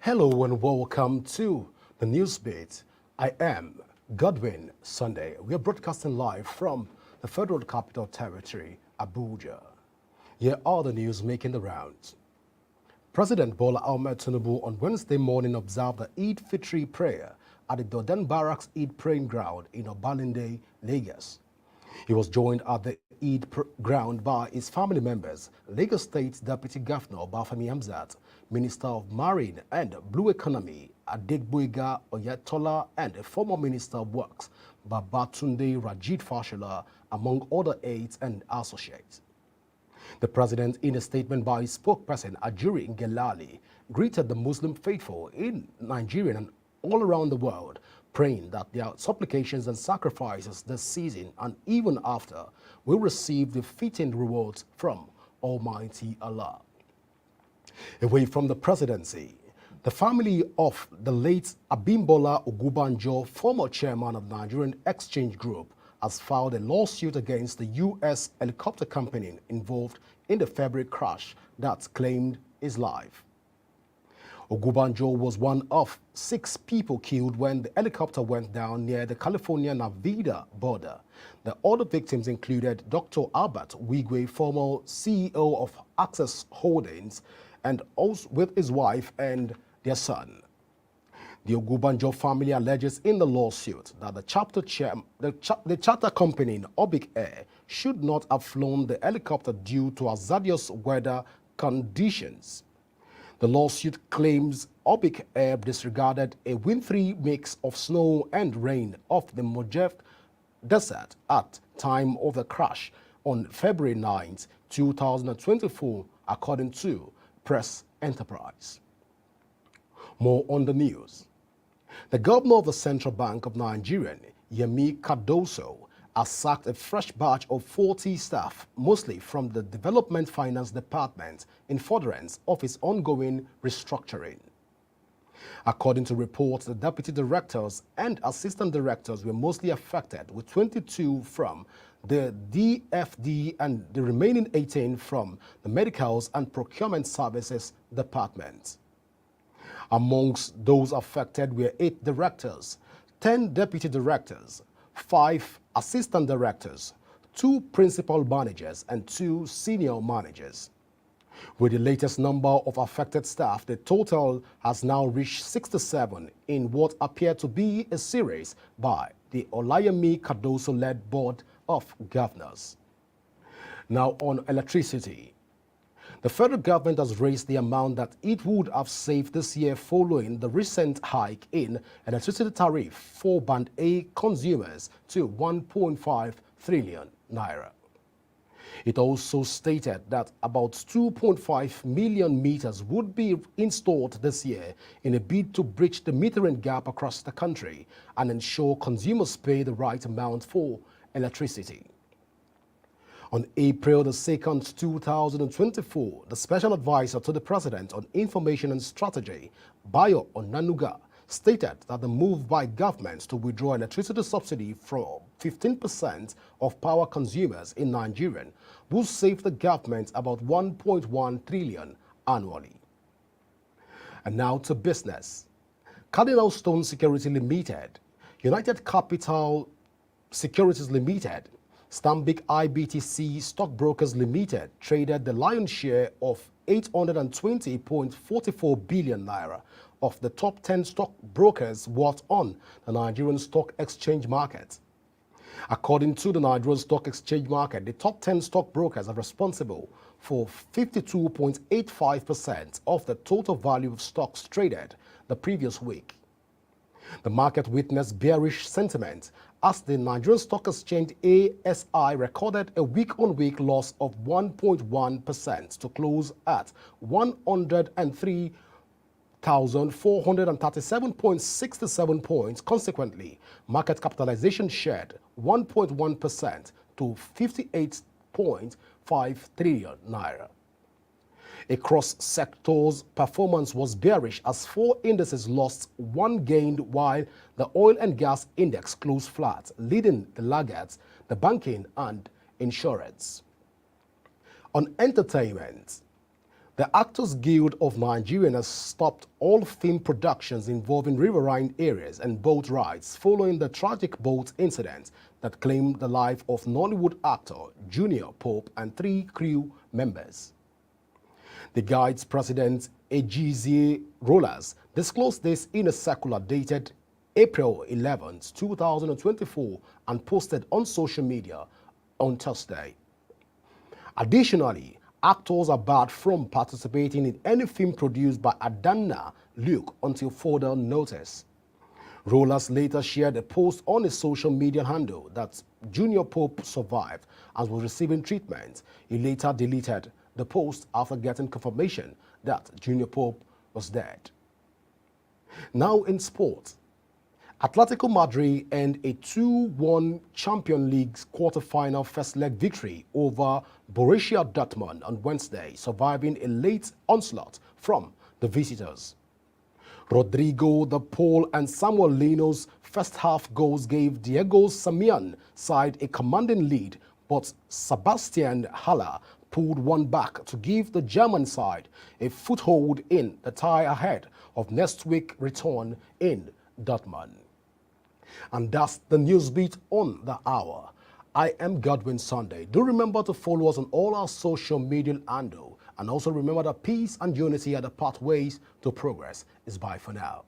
Hello and welcome to the Newsbeat. I am Godwin Sunday. We are broadcasting live from the Federal Capital Territory, Abuja. Here are the news making the rounds. President Bola Ahmed Tinubu on Wednesday morning observed the Eid Fitri prayer at the Doden Barracks Eid Praying Ground in Obalende, Lagos. He was joined at the Eid ground by his family members, Lagos State Deputy Governor Bafemi Hamzat, Minister of Marine and Blue Economy Adegboyega Oyetola, and a former Minister of Works Babatunde Rajit Fashola, among other aides and associates. The president, in a statement by his spokesperson Ajuri Ngelale, greeted the Muslim faithful in Nigeria and all around the world, praying that their supplications and sacrifices this season and even after will receive the fitting rewards from Almighty Allah. Away from the presidency, the family of the late Abimbola Ogunbanjo, former chairman of Nigerian Exchange Group, has filed a lawsuit against the U.S. helicopter company involved in the February crash that claimed his life. Ogunbanjo was one of 6 people killed when the helicopter went down near the California-Nevada border. The other victims included Dr. Albert Wigwe, former CEO of Access Holdings, and also with his wife and their son. The Ogunbanjo family alleges in the lawsuit that the charter company, Obic Air, should not have flown the helicopter due to hazardous weather conditions. The lawsuit claims Obic Air disregarded a wintry mix of snow and rain off the Mojave Desert at time of the crash on February 9, 2024, according to Press Enterprise. More on the news. The governor of the Central Bank of Nigeria, Yemi Cardoso, has sacked a fresh batch of 40 staff, mostly from the Development Finance Department, in furtherance of its ongoing restructuring. According to reports, the deputy directors and assistant directors were mostly affected, with 22 from the DFD and the remaining 18 from the Medicals and Procurement Services Department. Amongst those affected were 8 directors, 10 deputy directors, 5 assistant directors, 2 principal managers, and 2 senior managers. With the latest number of affected staff, the total has now reached 67 in what appeared to be a series by the Olayemi Cardoso-led Board of Governors. Now on electricity. The federal government has raised the amount that it would have saved this year following the recent hike in electricity tariff for Band A consumers to 1.5 trillion naira. It also stated that about 2.5 million meters would be installed this year in a bid to bridge the metering gap across the country and ensure consumers pay the right amount for electricity. On April 2nd, 2024, the Special Advisor to the President on Information and Strategy, Bayo Onanuga, stated that the move by governments to withdraw electricity subsidy from 15% of power consumers in Nigeria will save the government about 1.1 trillion annually. And now to business. Cardinal Stone Security Limited, United Capital Securities Limited, Stanbic IBTC Stockbrokers Limited traded the lion's share of 820.44 billion naira of the top 10 stockbrokers worth on the Nigerian Stock Exchange market. According to the Nigerian Stock Exchange market, the top 10 stockbrokers are responsible for 52.85% of the total value of stocks traded the previous week. The market witnessed bearish sentiment as the Nigerian Stock Exchange ASI recorded a week-on-week loss of 1.1% to close at 103,437.67 points. Consequently, market capitalization shed 1.1% to 58.5 trillion naira. Across sectors, performance was bearish as 4 indices lost, 1 gained, while the oil and gas index closed flat, leading the laggards, the banking and insurance. On entertainment, The Actors Guild of Nigeria has stopped all film productions involving riverine areas and boat rides following the tragic boat incident that claimed the life of Nollywood actor Junior Pope and 3 crew members. The Guide's president, Ejizie Rollers, disclosed this in a circular dated April 11, 2024 and posted on social media on Thursday. Additionally, actors are barred from participating in any film produced by Adanna Luke until further notice. Rollers later shared a post on his social media handle that Junior Pope survived and was receiving treatment. He later deleted the post after getting confirmation that Junior Pope was dead. Now in sports, Atletico Madrid earned a 2-1 Champions League quarter-final first leg victory over Borussia Dortmund on Wednesday, surviving a late onslaught from the visitors. Rodrigo De Paul and Samuel Lino's first-half goals gave Diego Simeone side a commanding lead, but Sebastian Haller pulled one back to give the German side a foothold in the tie ahead of next week's return in Dortmund. And that's the Newsbeat on the hour. I am Godwin Sunday. Do remember to follow us on all our social media handle, and also remember that peace and unity are the pathways to progress. Is bye for now.